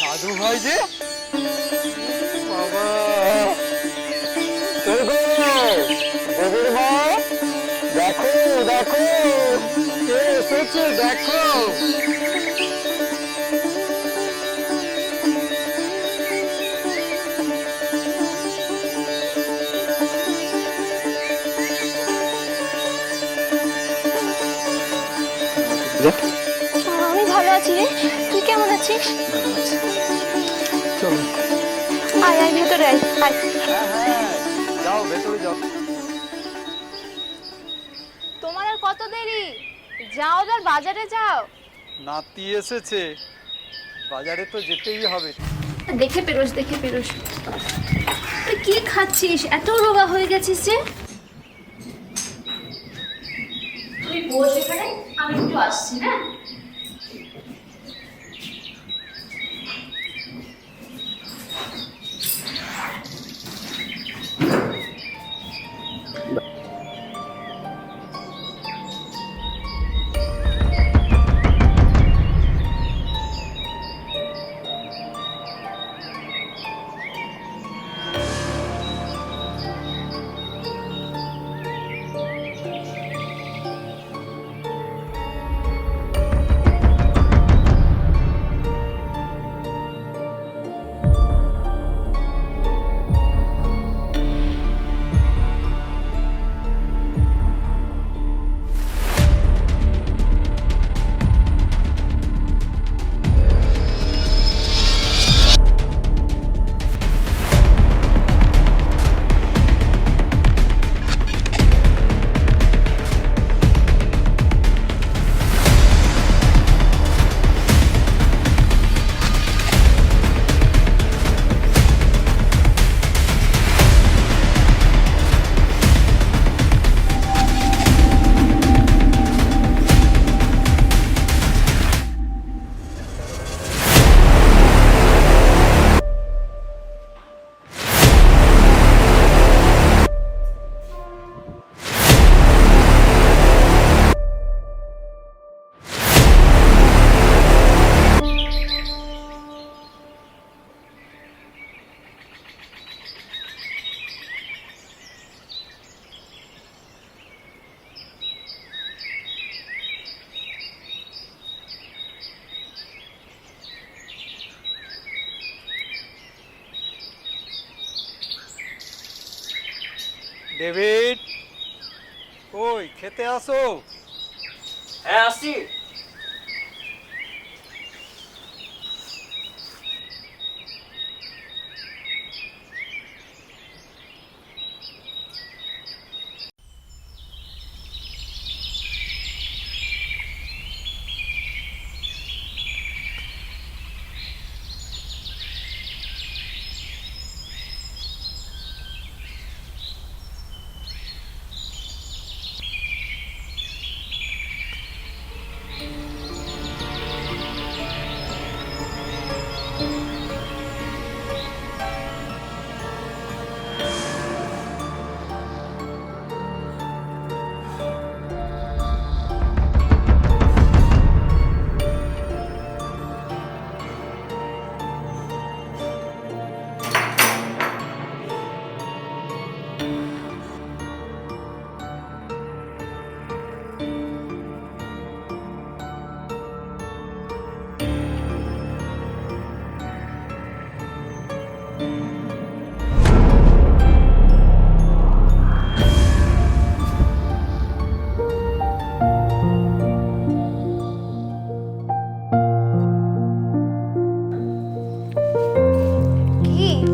দাদু ভাই যে বাবা, দিদির মা, দেখো দেখো কে এসেছে, দেখো। আমি ভালো আছি রে, তুই কেমন আছিস? চলো। আয় আয় ভেতরে আয় আয়। হ্যাঁ হ্যাঁ, যাও ভেতরে যাও। তোমার আর কত দেরি? যাও এবার বাজারে যাও। নাতি এসেছে, বাজারে তো যেতেই হবে। দেখে পেরোস দেখে পেরোস। তুই কি খাচ্ছিস, এত রোগা হয়ে গেছিস যে? তুই বস এখানে, আমি একটু আসছি। হ্যাঁ ডেভিড, ওই খেতে আসো। হ্যাঁ আসছি।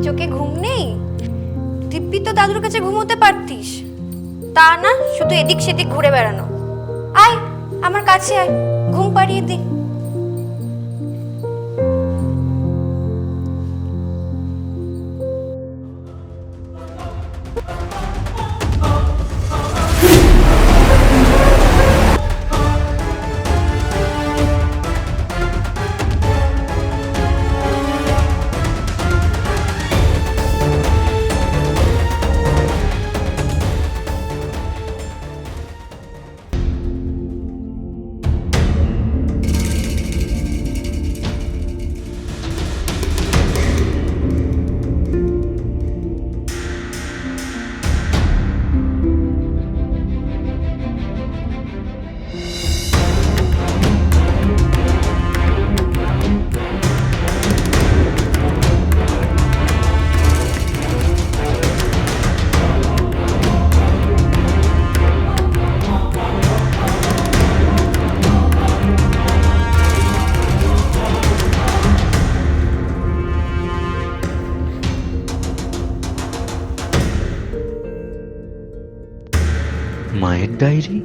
চোখে ঘুম নেই? দিব্যি তো দাদুর কাছে ঘুমোতে পারতিস, তা না শুধু এদিক সেদিক ঘুরে বেড়ানো। আয় আমার কাছে আয়, ঘুম পাড়িয়ে দি। বিয়ের ডায়েরি?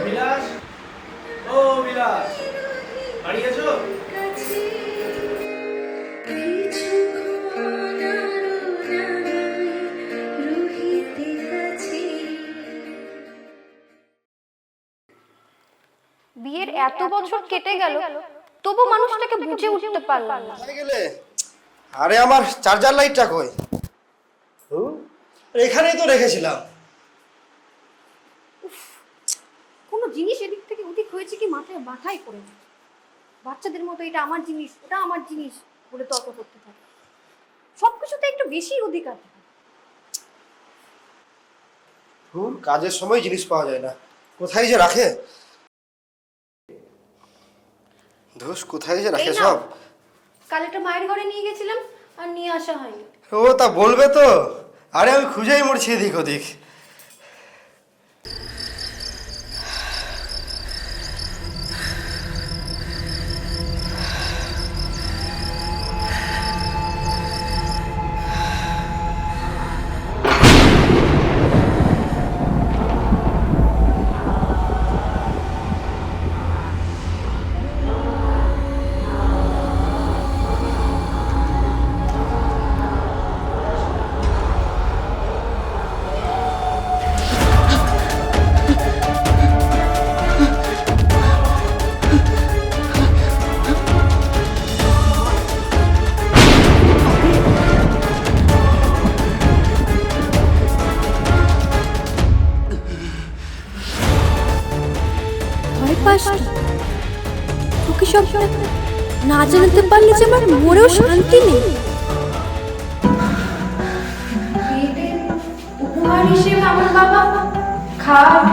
বিলাস, ও বিলাস, বাড়ি আছো? বিয়ের এত বছর কেটে গেল, তবু মানুষটাকে বুঝে উঠতে পারলাম না। কোথায় গেলে? আরে আমার চার্জার লাইটটা কই? এখানেই তো রেখেছিলাম। কোনো জিনিস এদিক থেকে ওদিক হয়েছে কি মাথায় মাথায় পড়ে যায়। বাচ্চাদের মতো এটা আমার জিনিস, ওটা আমার জিনিস বলে তর্ক করতে থাকে। সবকিছুতে একটু বেশি অধিকার থাকে। কাজের সময় জিনিস পাওয়া যায় না, কোথায় যে রাখে? ধুস, কোথায় যে রাখে এই নাও। সব। কাল একটা মায়ের ঘরে নিয়ে গেছিলাম আর নিয়ে আসা হয়নি। ও তা বলবে তো। আরে আমি খুঁজেই মরছি এদিক ওদিক। ভয় পাস কি? তোকে সব না জানাতে পারলে যে আমার মরেও শান্তি নেই। উপহার হিসেবে আমার বাবা খাট,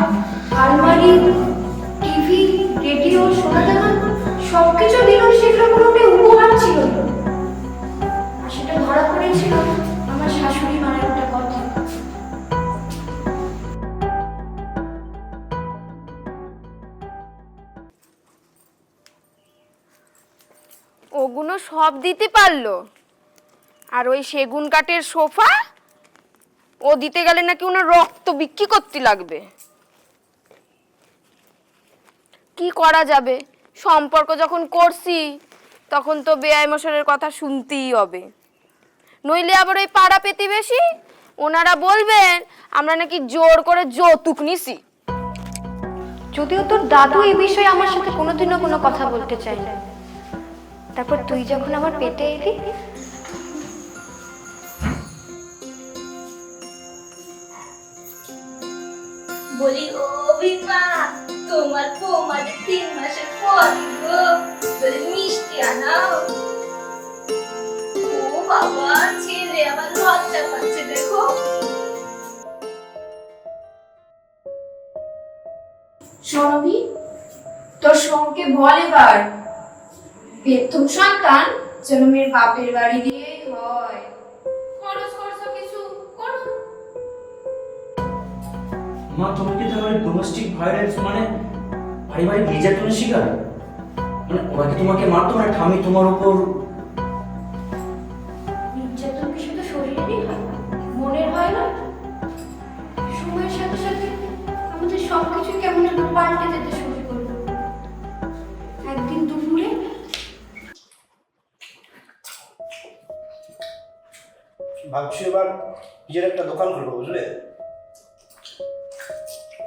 আলমারি, টিভি, রেডিও, সোনা দানা সবকিছু দিল, সেগুলো কোনোটাই উপহার ছিল না। আর সেটা ধরা পড়েছিল আমার শাশুড়ি মায়ের একটা কথা। ওগুলো সব দিতে পারলো, আর ওই সেগুন কাঠের সোফা ও দিতে গেলে নাকি ওনার রক্ত বিক্রি করতে লাগবে। কি করা যাবে, সম্পর্ক যখন করছি তখন তো বেআই মশাইয়ের কথা শুনতেই হবে, নইলে আবার ওই পাড়া প্রতিবেশী ওনারা বলবেন আমরা নাকি জোর করে যৌতুক নিছি। যদিও তোর দাদু এই বিষয়ে আমার সাথে কোনোদিনও কোনো কথা বলতে চাই না, তারপর তুই যখন আমার পেটে এলি বলি ও বিমা, তোমার বৌমাদের 3 মাসের পর গো বলে মিষ্টি আনাও। ও বাবা, ছেলে আমার লজ্জা পাচ্ছে দেখো। সরবি, তোর সঙ্গে বল এবার, প্রথম সন্তান যেন মেয়ের বাপের বাড়ি দিয়েই হয়। খরচ খরচ কিছু করো। মা, তুমি কি তাহলে ডোমেস্টিক ভায়োলেন্স মানে পারিবারিক নির্যাতনের শিকার? মানে ওরা কি তোমাকে মারতো না, ঠামি তোমার উপর? নির্যাতন কি শুধু শরীরেরই হয়, মনের হয় না? সময়ের সাথে সাথে আমাদের সবকিছু কেমন যেন পাল্টে যেতে শুরু করলো। একদিন দুপুরে ভাবছি এবার নিজের একটা দোকান খুলবো, বুঝলে?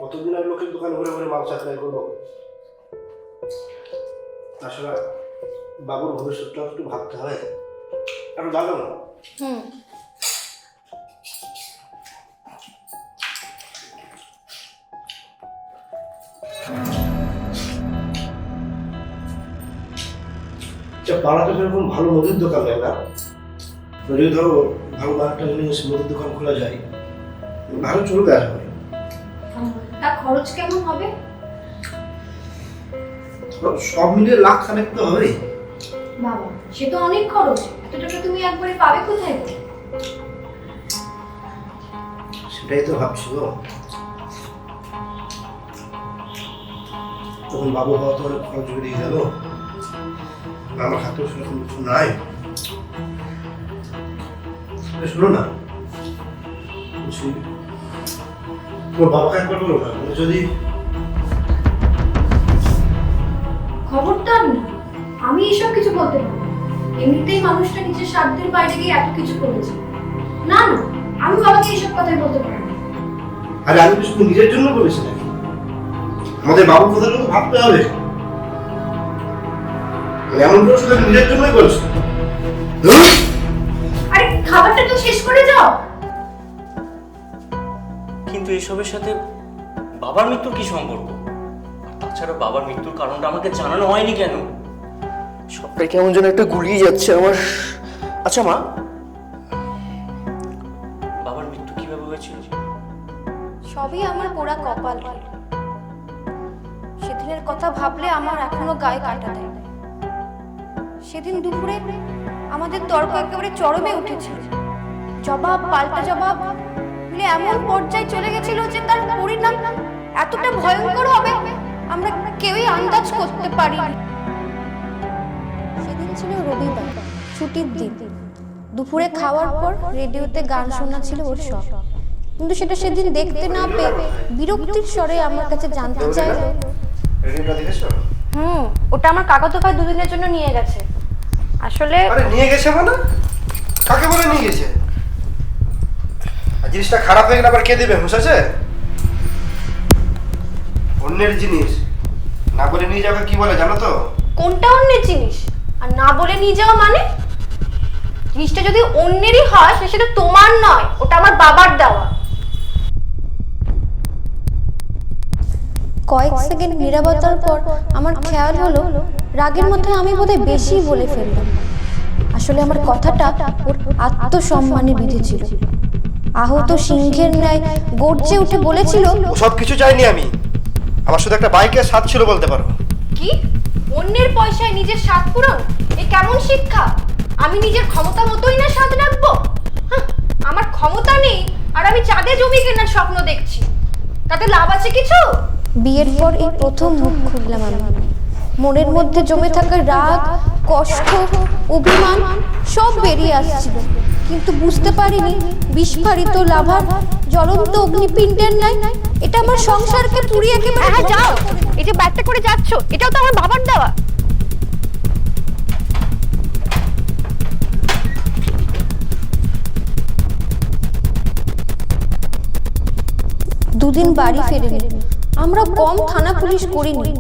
কতদিন আর লোকের দোকান ঘুরে ঘুরে মাল সাপ্লাই করবো। তাছাড়া বাবুর ভবিষ্যৎটা একটু ভাবতে হবে, একটু ভালো না? পাড়াতে সেরকম ভালো মুদির দোকান নেই না, যদি ধরো ভালো একটা জিনিস মুদির দোকান খোলা যায়, ভালো চলবে আসবে। তার খরচ কেমন হবে? সব মিলিয়ে লাখ খানেক তো হবে। বাবা, সে তো অনেক খরচ, এত টাকা তুমি একবারে পাবে কোথায়? সেটাই তো ভাবছি গো। তখন বাবু বাবা তো অনেক খরচ বেরিয়ে গেল, আমার হাতেও সেরকম কিছু নাই। শোনো না, বলছি তোর বাবাকে একবার বলো না, যদি খবরদার না, আমি এসব কিছু বলতে পারি না। এমনিতেই মানুষটা নিজের স্বার্থের বাইরে গিয়ে এত কিছু করেছে। না না, আমি বাবাকে এইসব কথাই বলতে পারি না। আরে আমি কি শুধু নিজের জন্য বলেছি নাকি? আমাদের বাবুর কথাটা তো ভাবতে হবে। এমন করে শুধু নিজের জন্যই বলছি। আরে খাবারটা তো শেষ করে যাও। কিন্তু এসবের সাথে বাবার মৃত্যুর কি সম্পর্ক? আর তাছাড়া বাবার মৃত্যুর কারণটা আমাকে জানানো হয়নি কেন? সবটাই কেমন যেন একটা গুলিয়ে যাচ্ছে আমার। আচ্ছা মা, বাবার মৃত্যু কিভাবে হয়েছিল? সবই আমার পোড়া কপাল। সেদিনের কথা ভাবলে আমার এখনো গায়ে কাঁটা দেয়। সেদিন দুপুরে আমাদের তর্ক একেবারে চরমে উঠেছিল, জবাব পাল্টা জবাব মিলে এমন পর্যায়ে চলে গেছিল যে তার পরিণাম এতটা ভয়ঙ্কর হবে আমরা কেউই আন্দাজ করতে পারিনি। সেদিন ছিল রবিবার, ছুটির দিন। দুপুরে খাওয়ার পর রেডিওতে গান শোনা ছিল ওর শখ, কিন্তু সেটা সেদিন দেখতে না পেয়ে বিরক্তির স্বরে আমার কাছে জানতে চাইল। রেডিওটা দেখেছো? ওটা আমার কাকাতো ভাই দুদিনের জন্য নিয়ে গেছে। আসলে আরে নিয়ে গেছে মানে? কাকে বলে নিয়ে গেছে? আর জিনিসটা খারাপ হয়ে গেলে আবার কে দেবে? হুঁশ আছে? অন্যের জিনিস না বলে নিয়ে যাওয়াকে কি বলে জানো তো? কোনটা অন্যের জিনিস আর না বলে নিয়ে যাওয়া মানে? জিনিসটা যদি অন্যেরই হয় সেটা তোমার নয়, ওটা আমার বাবার দেওয়া। কয়েক সেকেন্ড নীরবতার পর আমার খেয়াল হলো রাগের মধ্যে আমি বোধহয় বেশি বলে ফেললাম। আসলে আমার কথাটা ওর আত্মসম্মানে বিঁধেছিল। আহত সিংহের ন্যায় গর্জে উঠে বলেছিল, সব কিছু চাইনি আমি, আমার শুধু একটা বাইকের স্বাদ ছিল বলতে পারো। কি অন্যের পয়সায় নিজের স্বাদ পূরণ? এ কেমন শিক্ষা? আমি নিজের ক্ষমতা মতোই না স্বাদ রাখবো? আমার ক্ষমতা নেই আর আমি চাঁদে জমি কেনার স্বপ্ন দেখছি, তাতে লাভ আছে কিছু? বিয়ের পর এই প্রথম মুখ খুললাম আমি। মনের মধ্যে জমে থাকা রাগ, কষ্ট, অভিমান সব বেরিয়ে আসছিল। কিন্তু বুঝতে পারিনি বিস্ফারিত লাভার জ্বলন্ত অগ্নিপিণ্ডের ন্যায় এটা আমার সংসারকে পুড়িয়ে একেবারে হ্যাঁ যাও, এই যে ব্যাগটা করে যাচ্ছ এটাও তো আমার বাবার দেওয়া। দুদিন বাড়ি ফেরেনি। আমরা কম থানা পুলিশ করিনি,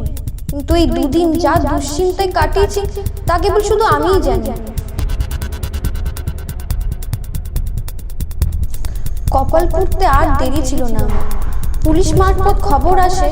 কিন্তু এই দুদিন যা দুশ্চিন্তায় কাটিয়েছি তা কেবল শুধু আমিই জানি। কপাল পুড়তে আর দেরি ছিল না। পুলিশ মারফত খবর আসে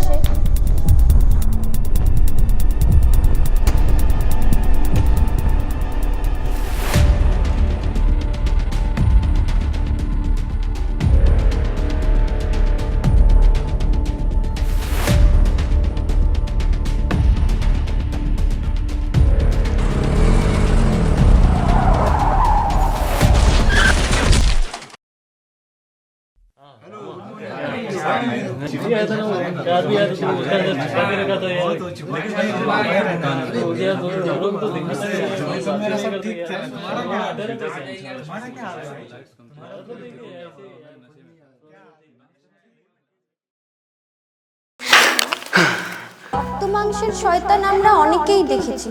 রক্ত মাংসের শয়তান আমরা অনেকেই দেখেছি,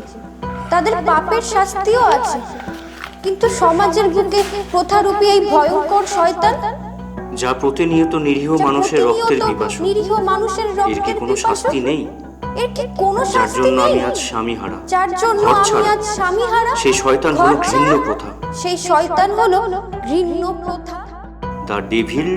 তাদের পাপের শাস্তিও আছে, কিন্তু সমাজের বুকে প্রথারূপী এই ভয়ঙ্কর শয়তান যা প্রতিনিয়ত নিরীহ মানুষের রক্তের পিপাসু, নিরীহ মানুষের এর কি রক্তের কোনো শাস্তি নেই? এর কি কোনো যার শাস্তি জন্য নেই? আমি আজ স্বামীহারা, যার জন্য ঘর আমি ছাড়া। আজ স্বামীহারা, সেই শয়তান হলো ঘর ঘৃণ্য ছাড়া। প্রথা। সেই শয়তান হলো ঘৃণ্য প্রথা। The devil